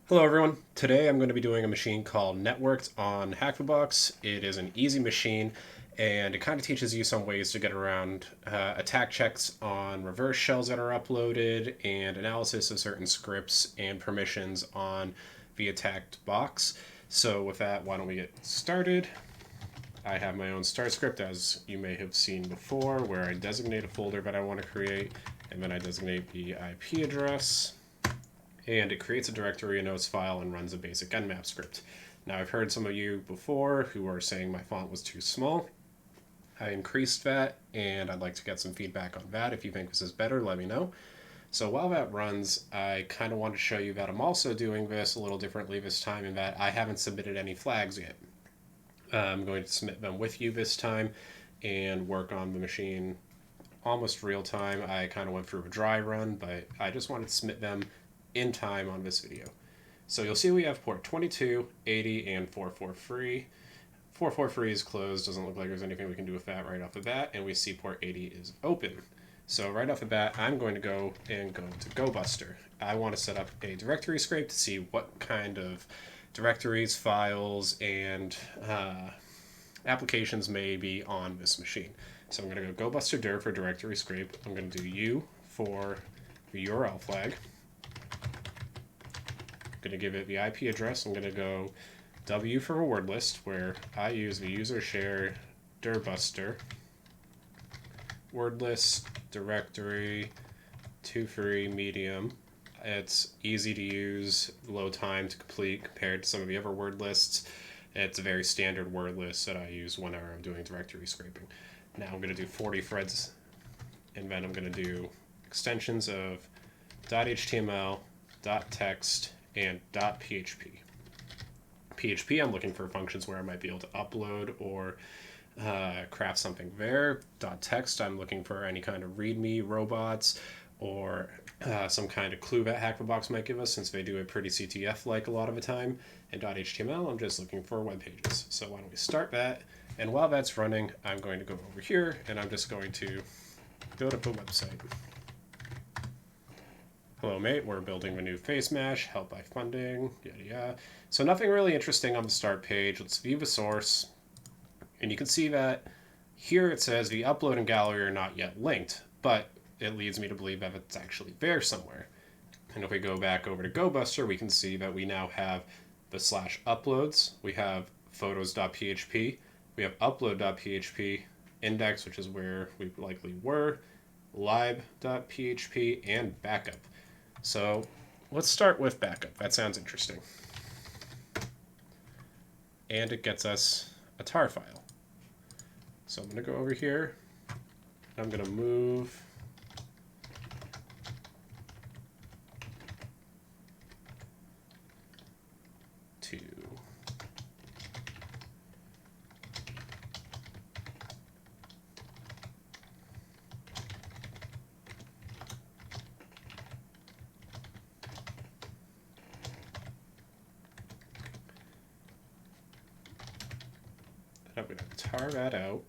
Hello everyone. Today I'm going to be doing a machine called Networked on Hackthebox. It is an easy machine and it kind of teaches you some ways to get around attack checks on reverse shells that are uploaded and analysis of certain scripts and permissions on the attacked box. So with that, why don't we get started? I have my own start script, as you may have seen before, where I designate a folder that I want to create, and then I designate the IP address, and it creates a directory, a notes file, and runs a basic nmap script. Now, I've heard some of you before who are saying my font was too small. I increased that, and I'd like to get some feedback on that. If you think this is better, let me know. So while that runs, I kind of want to show you that I'm also doing this a little differently this time in that I haven't submitted any flags yet. I'm going to submit them with you this time and work on the machine almost real time. I kind of went through a dry run, but I just wanted to submit them in time on this video. So you'll see we have port 22, 80, and 443. 443 is closed, doesn't look like there's anything we can do with that right off the bat, and we see port 80 is open. So right off the bat, I'm going to go to gobuster. I want to set up a directory scrape to see what kind of directories, files, and applications may be on this machine. So I'm going to go gobuster dir for directory scrape. I'm going to do u for the URL flag. I'm going to give it the IP address. I'm going to go W for a word list, where I use the user share dirbuster word list directory 23 medium. It's easy to use, low time to complete compared to some of the other word lists. It's a very standard word list that I use whenever I'm doing directory scraping. Now I'm going to do 40 threads, and then I'm going to do extensions of .html, .text, and .php. PHP, I'm looking for functions where I might be able to upload or craft something there. .text, I'm looking for any kind of README robots or some kind of clue that Hackthebox might give us, since they do a pretty CTF-like a lot of the time. And .html, I'm just looking for web pages. So why don't we start that? And while that's running, I'm going to go over here and I'm just going to build up a website. Hello, mate. We're building a new face mesh, help by funding, yada yada. So nothing really interesting on the start page. Let's view the source. And you can see that here it says the upload and gallery are not yet linked, but it leads me to believe that it's actually there somewhere. And if we go back over to gobuster, we can see that we now have the /uploads. We have photos.php. We have upload.php, index, which is where we likely were, lib.php, and backup. So let's start with backup. That sounds interesting. And it gets us a tar file. So I'm going to go over here. I'm going to move to I'm going to tar that out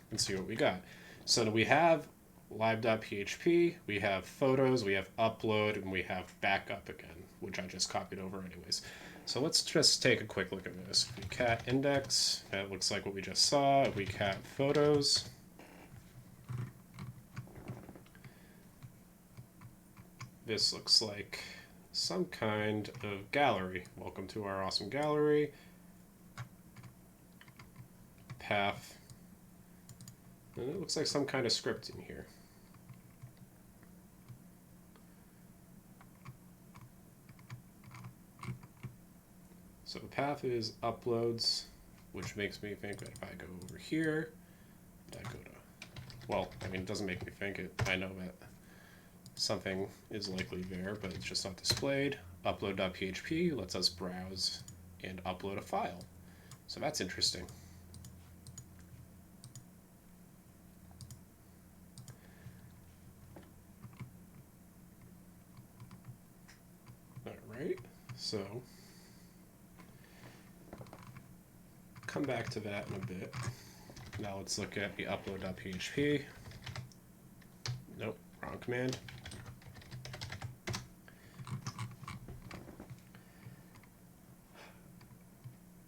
and see what we got. So we have lib.php, we have photos, we have upload, and we have backup again, which I just copied over anyways. So let's just take a quick look at this. We cat index, that looks like what we just saw. We cat photos. This looks like some kind of gallery. Welcome to our awesome gallery. Path. And it looks like some kind of script in here. So the path is uploads, which makes me think that if I go over here, I go to, well, I mean, it doesn't make me think it. I know that something is likely there, but it's just not displayed. Upload.php lets us browse and upload a file. So that's interesting. Alright, so come back to that in a bit. Now let's look at the upload.php. Nope, wrong command.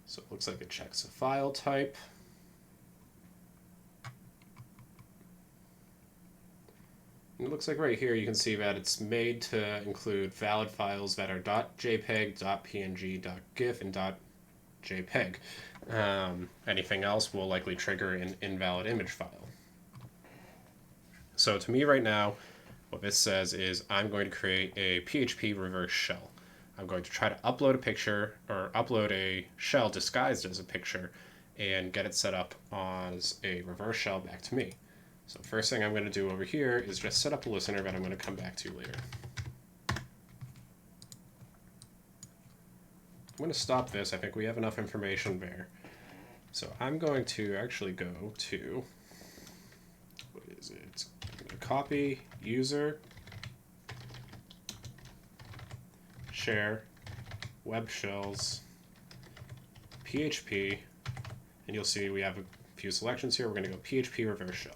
So it looks like it checks a file type. And it looks like right here you can see that it's made to include valid files that are .jpeg, .png, .gif, and .jpeg. Anything else will likely trigger an invalid image file. So to me right now, what this says is I'm going to create a PHP reverse shell. I'm going to try to upload a picture or upload a shell disguised as a picture and get it set up as a reverse shell back to me. So first thing I'm going to do over here is just set up a listener that I'm going to come back to later. I'm going to stop this. I think we have enough information there. So I'm going to actually go to, what is it? I'm going to copy user, share, webshells, PHP, and you'll see we have a few selections here. We're going to go PHP reverse shell.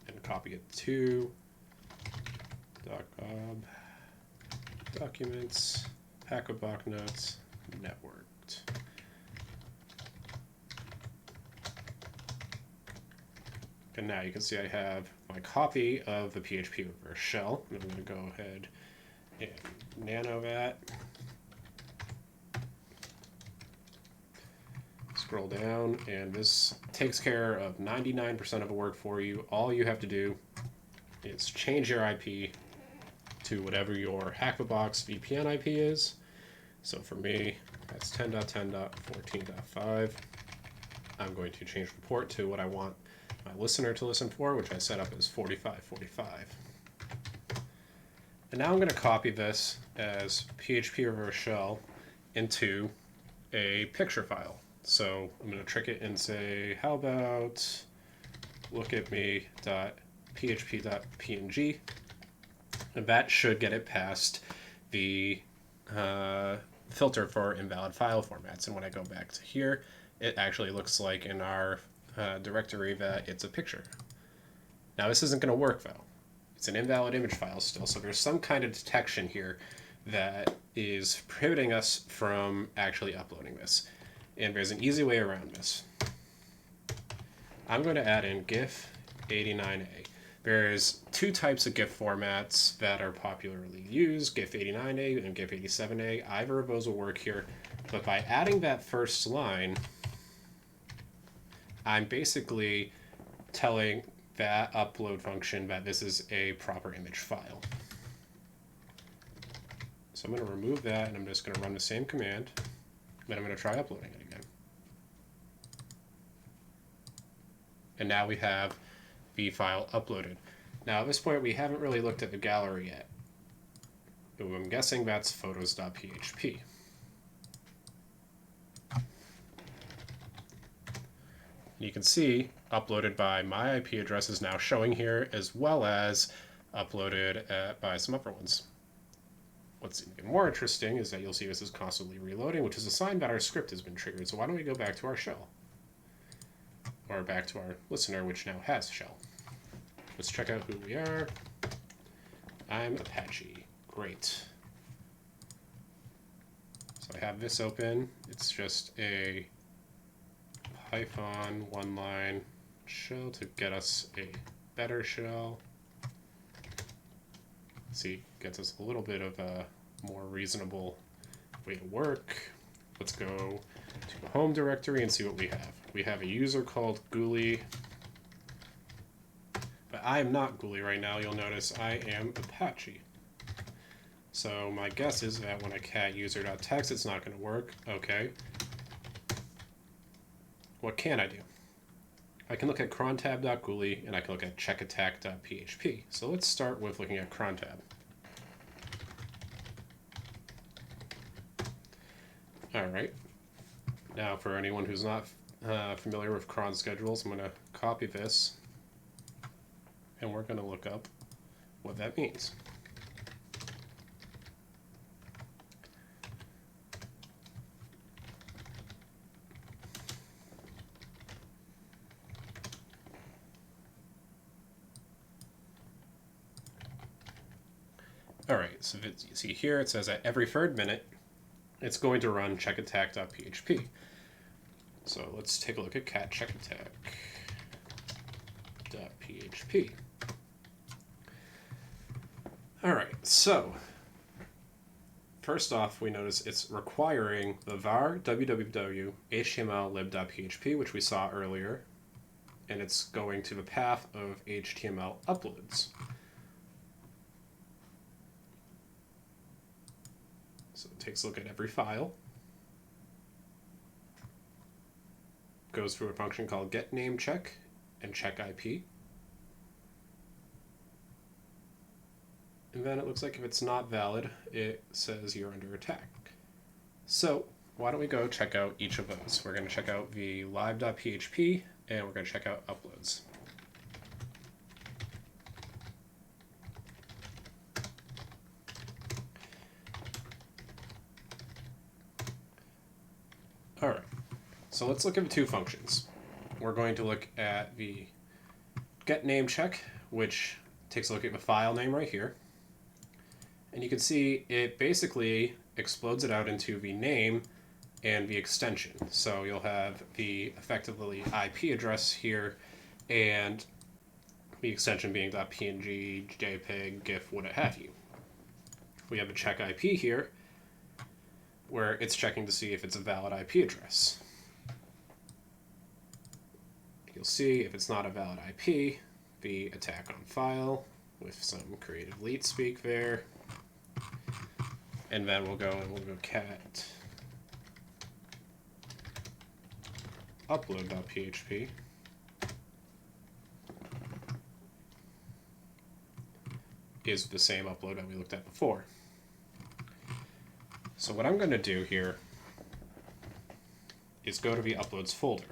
And copy it to .gob, documents, Hackabok notes, networked. And now you can see I have my copy of the PHP reverse shell. And I'm going to go ahead and nano that. Scroll down, and this takes care of 99% of the work for you. All you have to do is change your IP to whatever your Hackbox VPN IP is. So for me, that's 10.10.14.5. I'm going to change the port to what I want my listener to listen for, which I set up as 4545. And now I'm going to copy this as PHP reverse shell into a picture file. So I'm going to trick it and say, how about lookatme.php.png, and that should get it past the filter for invalid file formats. And when I go back to here, it actually looks like in our directory that it's a picture. Now this isn't going to work though. It's an invalid image file still, so there's some kind of detection here that is prohibiting us from actually uploading this. And there's an easy way around this. I'm going to add in GIF 89A. There's two types of GIF formats that are popularly used, GIF 89A and GIF 87A. Either of those will work here. But by adding that first line, I'm basically telling that upload function that this is a proper image file. So I'm going to remove that, and I'm just going to run the same command. Then I'm going to try uploading it again. And now we have the file uploaded. Now at this point we haven't really looked at the gallery yet. I'm guessing that's photos.php. You can see uploaded by my IP address is now showing here, as well as uploaded by some other ones. What's even more interesting is that you'll see this is constantly reloading, which is a sign that our script has been triggered. So why don't we go back to our shell? Or back to our listener, which now has shell. Let's check out who we are. I'm Apache. Great. So I have this open. It's just a Python one-line shell to get us a better shell. See, gets us a little bit of a more reasonable way to work. Let's go to the home directory and see what we have. We have a user called Ghoulie, but I am not Ghoulie right now. You'll notice I am Apache. So my guess is that when I cat user.text, it's not going to work. Okay. What can I do? I can look at crontab.ghoulie, and I can look at checkattack.php. So let's start with looking at crontab. All right. Now, for anyone who's not familiar with cron schedules, I'm going to copy this, and we're going to look up what that means. All right, so you see here it says at every third minute, it's going to run checkattack.php. So let's take a look at cat checkattack.php. All right, so first off, we notice it's requiring the var www html lib.php, which we saw earlier, and it's going to the path of HTML uploads. So it takes a look at every file, goes through a function called getNameCheck and checkIP. And then it looks like if it's not valid, it says you're under attack. So why don't we go check out each of those? We're going to check out the live.php, and we're going to check out uploads. All right, so let's look at the two functions. We're going to look at the getNameCheck, which takes a look at the file name right here. And you can see it basically explodes it out into the name and the extension. So you'll have the effectively IP address here, and the extension being .png, JPEG, GIF, what have you. We have a check IP here, where it's checking to see if it's a valid IP address. You'll see if it's not a valid IP, the attack on file with some creative leet speak there. And then we'll go cat upload.php. Is the same upload that we looked at before. So what I'm going to do here is go to the uploads folder.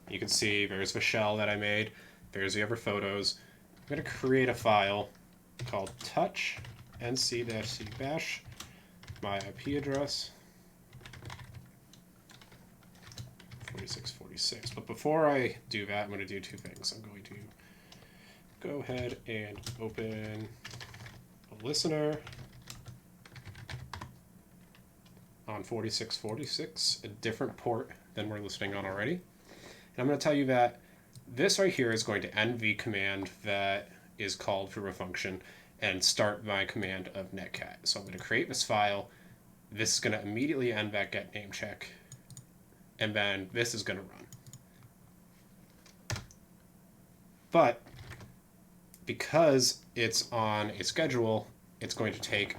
You can see there's the shell that I made, there's the other photos. I'm going to create a file called touch nc-c bash, my IP address 4646. But before I do that, I'm going to do two things. I'm going to go ahead and open a listener on 4646, a different port than we're listening on already. And I'm going to tell you that this right here is going to end the command that is called through a function and start my command of netcat. So I'm going to create this file. This is going to immediately end that getNameCheck, and then this is going to run. But because it's on a schedule, it's going to take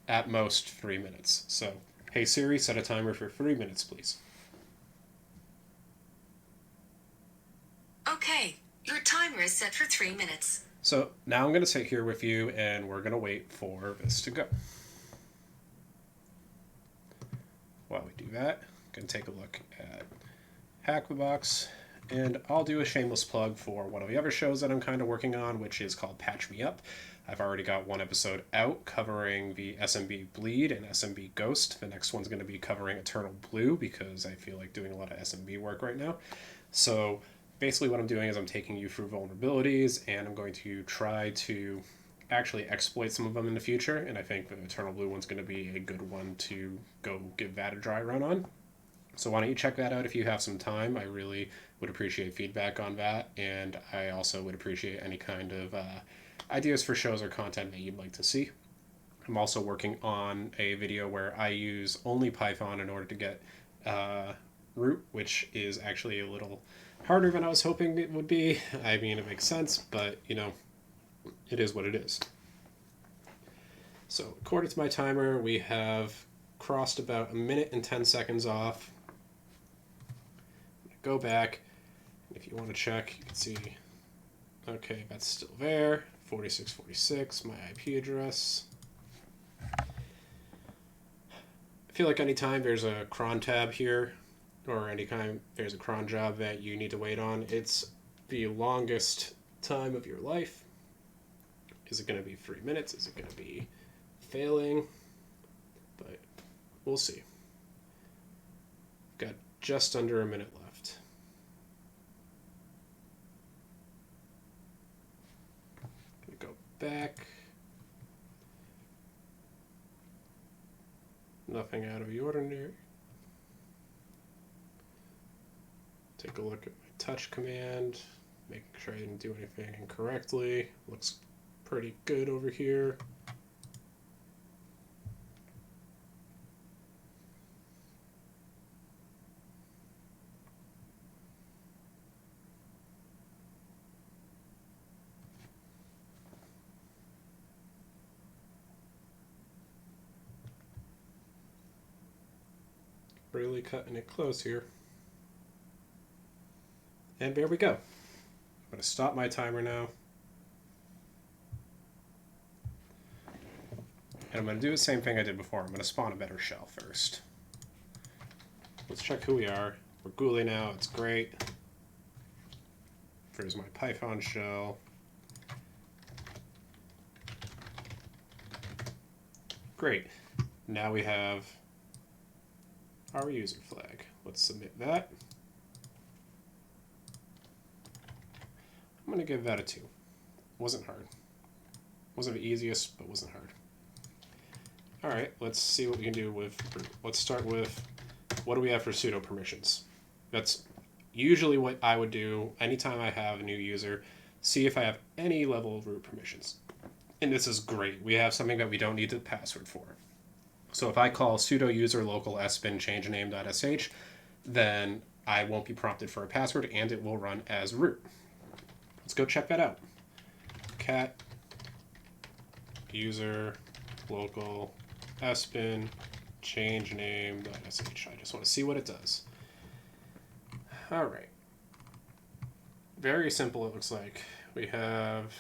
at most 3 minutes. So, hey Siri, set a timer for 3 minutes, please. Okay, your timer is set for 3 minutes. So now I'm going to sit here with you, and we're going to wait for this to go. While we do that, I'm going to take a look at Hack-the-Box, and I'll do a shameless plug for one of the other shows that I'm kind of working on, which is called Patch Me Up. I've already got one episode out covering the SMB Bleed and SMB Ghost. The next one's going to be covering Eternal Blue, because I feel like doing a lot of SMB work right now. So basically what I'm doing is I'm taking you through vulnerabilities, and I'm going to try to actually exploit some of them in the future, and I think the Eternal Blue one's going to be a good one to go give that a dry run on. So why don't you check that out if you have some time. I really would appreciate feedback on that, and I also would appreciate any kind of ideas for shows or content that you'd like to see. I'm also working on a video where I use only Python in order to get root, which is actually a little harder than I was hoping it would be. I mean, it makes sense, but, you know, it is what it is. So, according to my timer, we have crossed about 1 minute and 10 seconds off. Go back. If you want to check, you can see, okay, that's still there. 4646, my IP address. I feel like anytime there's a cron tab here, or anytime there's a cron job that you need to wait on, it's the longest time of your life. Is it going to be 3 minutes? Is it going to be failing? But we'll see. Got just under 1 minute left. Go back. Nothing out of the ordinary. Take a look at my touch command, making sure I didn't do anything incorrectly. Looks pretty good over here. Really cutting it close here. And there we go. I'm going to stop my timer now. And I'm going to do the same thing I did before. I'm going to spawn a better shell first. Let's check who we are. We're Ghoulie now. It's great. There's my Python shell. Great. Now we have our user flag. Let's submit that. I'm going to give that a 2. Wasn't hard. Wasn't the easiest, but wasn't hard. All right, let's see what we can do with root. Let's start with, what do we have for sudo permissions? That's usually what I would do anytime I have a new user, see if I have any level of root permissions. And this is great. We have something that we don't need the password for. So if I call sudo user local sbin change name.sh, then I won't be prompted for a password and it will run as root. Let's go check that out. Cat user local sbin change name.sh. I just want to see what it does. All right. Very simple, it looks like. We have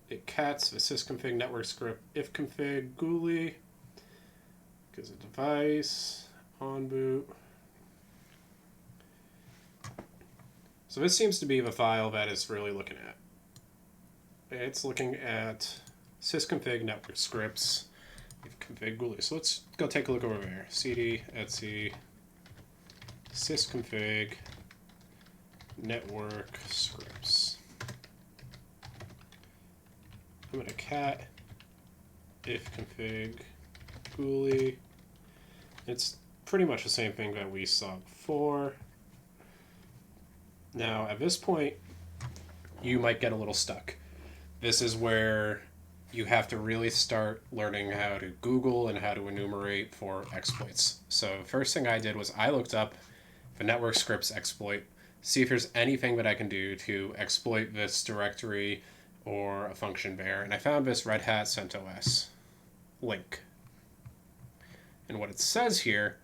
it cats, a sysconfig network script, if config, ghoulie, gives a device, on boot. So this seems to be the file that it's really looking at. It's looking at sysconfig network scripts, if config, ghoulie. So let's go take a look over there. cd etc sysconfig network scripts. I'm going to cat if config ghoulie. It's pretty much the same thing that we saw before. Now at this point you might get a little stuck. This is where you have to really start learning how to Google and how to enumerate for exploits. So first thing I did was I looked up the network scripts exploit, see if there's anything that I can do to exploit this directory or a function there, and I found this Red Hat CentOS link. And what it says here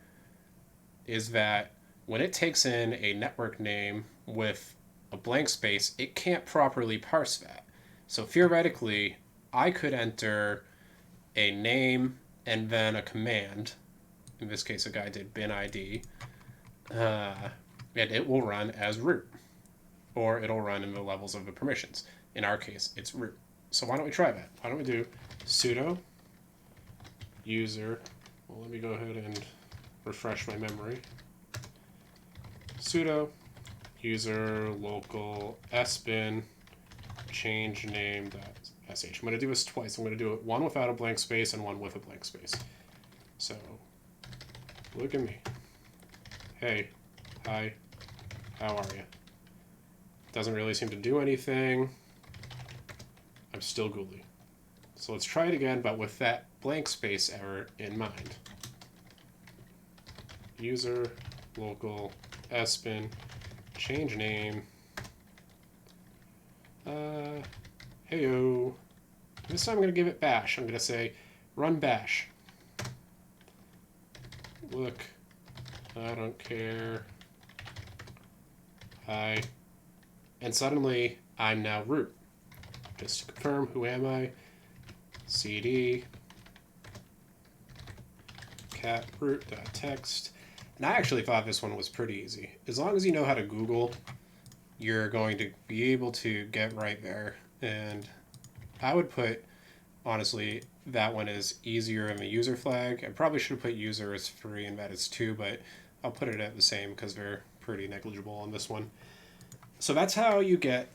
is that when it takes in a network name with a blank space, it can't properly parse that. So theoretically, I could enter a name and then a command. In this case, a guy did bin ID. And it will run as root. Or it'll run in the levels of the permissions. In our case, it's root. So why don't we try that? Why don't we do sudo user. Well, let me go ahead and refresh my memory. Sudo user local sbin change name.sh. I'm going to do this twice. I'm going to do it one without a blank space and one with a blank space. So look at me. Hey, hi, how are you? Doesn't really seem to do anything. I'm still ghoulie. So let's try it again, but with that blank space error in mind. User local sbin change name. Heyo. This time I'm going to give it bash. I'm going to say run bash. Look, I don't care. Hi. And suddenly I'm now root. Just to confirm, who am I? cd cat root.txt. And I actually thought this one was pretty easy. As long as you know how to Google, you're going to be able to get right there. And I would put, honestly, that one is easier in the user flag. I probably should put user as 3 and that is 2, but I'll put it at the same because they're pretty negligible on this one. So that's how you get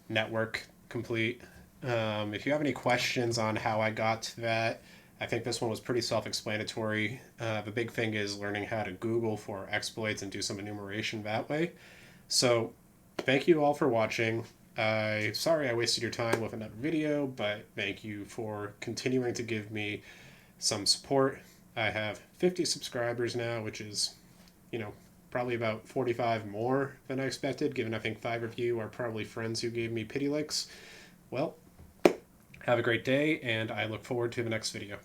network complete. If you have any questions on how I got to that, I think this one was pretty self-explanatory. The big thing is learning how to Google for exploits and do some enumeration that way. So thank you all for watching. Sorry I wasted your time with another video, but thank you for continuing to give me some support. I have 50 subscribers now, which is, probably about 45 more than I expected, given I think 5 of you are probably friends who gave me pity likes. Well, have a great day, and I look forward to the next video.